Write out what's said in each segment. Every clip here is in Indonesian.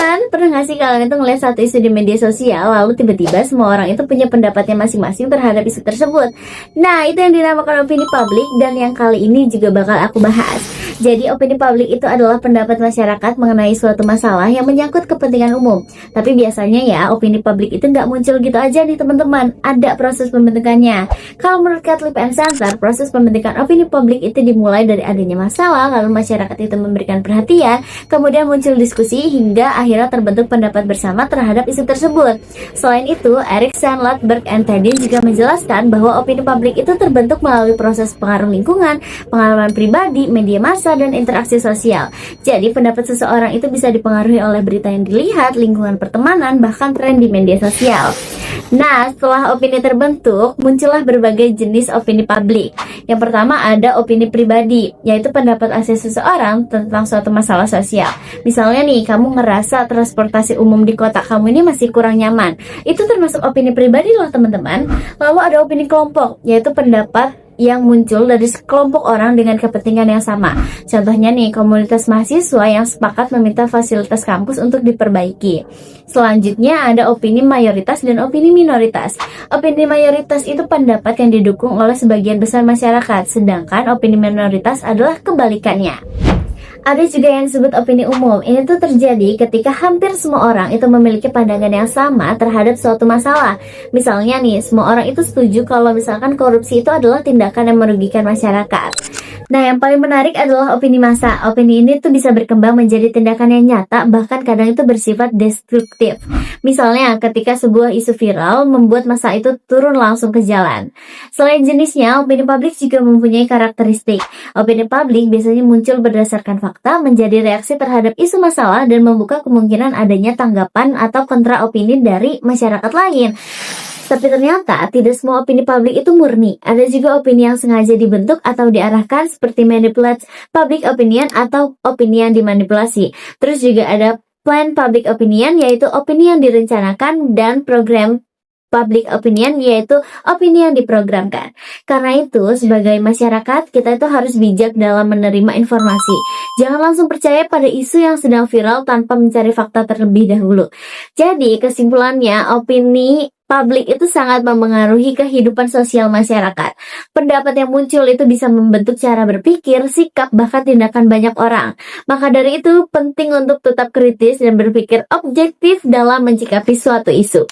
teman-teman, pernah gak sih kalian itu ngeliat satu isu di media sosial, lalu tiba-tiba semua orang itu punya pendapatnya masing-masing terhadap isu tersebut? Nah, itu yang dinamakan opini publik, dan yang kali ini juga bakal aku bahas. Jadi, opini publik itu adalah pendapat masyarakat mengenai suatu masalah yang menyangkut kepentingan umum. Tapi biasanya ya, opini publik itu nggak muncul gitu aja nih teman-teman. Ada proses pembentukannya. Kalau menurut Catlip and Center, proses pembentukan opini publik itu dimulai dari adanya masalah, lalu masyarakat itu memberikan perhatian, kemudian muncul diskusi hingga akhirnya terbentuk pendapat bersama terhadap isu tersebut. Selain itu, Erikson, Lundberg, and Teddy juga menjelaskan bahwa opini publik itu terbentuk melalui proses pengaruh lingkungan, pengalaman pribadi, media massa, dan interaksi sosial. Jadi, pendapat seseorang itu bisa dipengaruhi oleh berita yang dilihat, lingkungan pertemanan, bahkan tren di media sosial. Nah, setelah opini terbentuk, muncullah berbagai jenis opini publik. Yang pertama ada opini pribadi, yaitu pendapat asli seseorang tentang suatu masalah sosial. Misalnya nih, kamu ngerasa transportasi umum di kota kamu ini masih kurang nyaman. Itu termasuk opini pribadi loh teman-teman. Lalu ada opini kelompok, yaitu pendapat yang muncul dari sekelompok orang dengan kepentingan yang sama. Contohnya nih, komunitas mahasiswa yang sepakat meminta fasilitas kampus untuk diperbaiki. Selanjutnya ada opini mayoritas dan opini minoritas. Opini mayoritas itu pendapat yang didukung oleh sebagian besar masyarakat, sedangkan opini minoritas adalah kebalikannya. Ada juga yang disebut opini umum. Ini tuh terjadi ketika hampir semua orang itu memiliki pandangan yang sama terhadap suatu masalah. Misalnya nih, semua orang itu setuju kalau misalkan korupsi itu adalah tindakan yang merugikan masyarakat. Nah, yang paling menarik adalah opini massa. Opini ini tuh bisa berkembang menjadi tindakan yang nyata, bahkan kadang itu bersifat destruktif. Misalnya, ketika sebuah isu viral membuat massa itu turun langsung ke jalan. Selain jenisnya, opini publik juga mempunyai karakteristik. Opini publik biasanya muncul berdasarkan fakta, menjadi reaksi terhadap isu masalah, dan membuka kemungkinan adanya tanggapan atau kontra opini dari masyarakat lain. Tapi ternyata tidak semua opini publik itu murni. Ada juga opini yang sengaja dibentuk atau diarahkan seperti manipulate public opinion atau opini yang dimanipulasi. Terus juga ada planned public opinion, yaitu opini yang direncanakan, dan program public opinion, yaitu opini yang diprogramkan. Karena itu, sebagai masyarakat, kita itu harus bijak dalam menerima informasi. Jangan langsung percaya pada isu yang sedang viral tanpa mencari fakta terlebih dahulu. Jadi, kesimpulannya, opini publik itu sangat mempengaruhi kehidupan sosial masyarakat. Pendapat yang muncul itu bisa membentuk cara berpikir, sikap, bahkan tindakan banyak orang. Maka dari itu, penting untuk tetap kritis dan berpikir objektif dalam menyikapi suatu isu.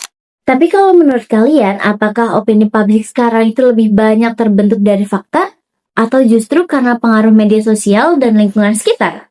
Tapi kalau menurut kalian, apakah opini publik sekarang itu lebih banyak terbentuk dari fakta? Atau justru karena pengaruh media sosial dan lingkungan sekitar?